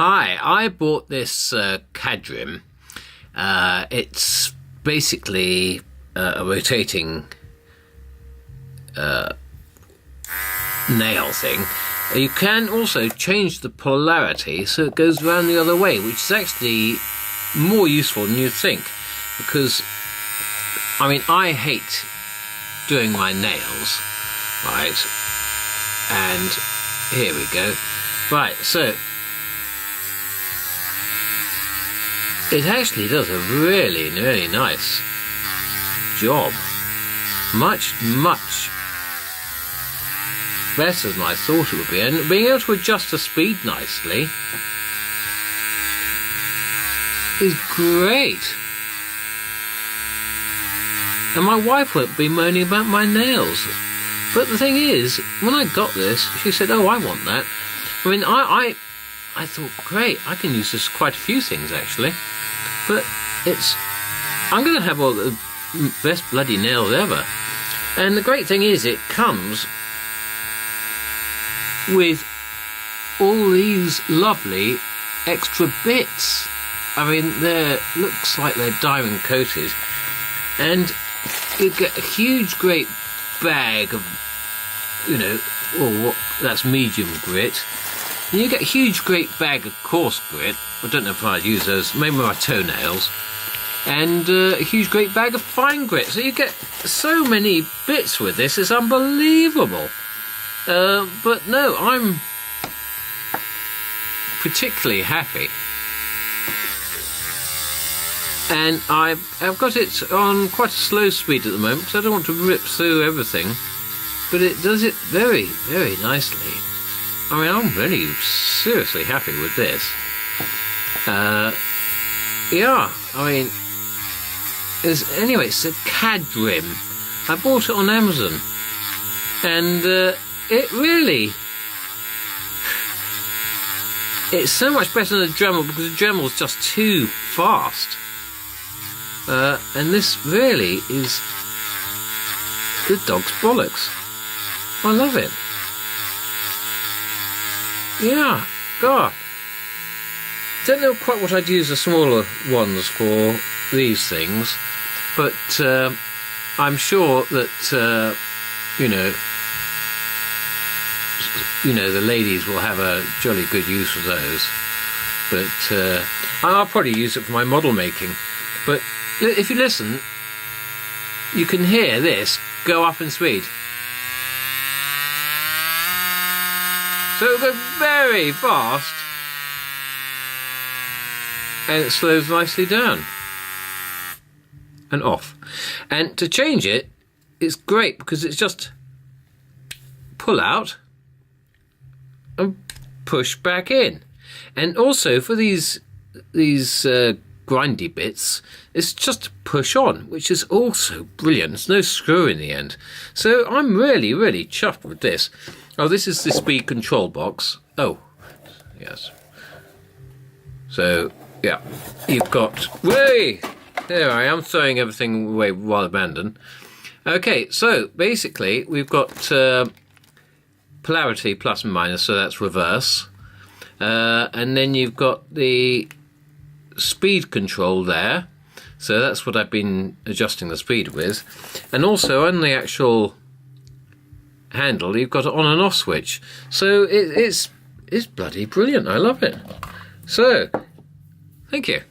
Hi, I bought this Cadrim. It's basically a rotating nail thing. You can also change the polarity so it goes around the other way, which is actually more useful than you'd think, because I mean, I hate doing my nails, right? And here we go. Right, so it actually does a really, really nice job. Much better than I thought it would be. And being able to adjust the speed nicely is great. And my wife won't be moaning about my nails. But the thing is, when I got this, she said, "Oh, I want that." I mean, I thought, great, I can use this for quite a few things actually. But I'm going to have all the best bloody nails ever. And the great thing is, it comes with all these lovely extra bits. I mean, looks like they're diamond coated. And you get a huge, great bag of, that's medium grit. And you get a huge, great bag of coarse grit. I don't know if I'd use those, maybe my toenails. And a huge, great bag of fine grit. So you get so many bits with this, it's unbelievable. But no, I'm particularly happy. And I've got it on quite a slow speed at the moment because I don't want to rip through everything. But it does it very, very nicely. I mean, I'm really seriously happy with this. Yeah, I mean, anyway, it's a Cadrim. I bought it on Amazon. And it really... It's so much better than the Dremel because the Dremel is just too fast. And this really is the dog's bollocks. I love it. Yeah, God. Don't know quite what I'd use the smaller ones for these things, but I'm sure that the ladies will have a jolly good use for those. But I'll probably use it for my model making. But if you listen, you can hear this go up in speed. So it'll go very fast and it slows nicely down and off. And to change it, it's great because it's just pull out and push back in. And also for these grindy bits, it's just push on, which is also brilliant. There's no screw in the end. So I'm really, really chuffed with this. Oh, this is the speed control box. Oh, yes. So, yeah, you've got... Whey! There I am, throwing everything away while abandoned. Okay, so basically we've got polarity plus and minus, so that's reverse. And then you've got the speed control there. So that's what I've been adjusting the speed with. And also on the actual handle, you've got an on and off switch. So it's bloody brilliant. I love it. So, thank you.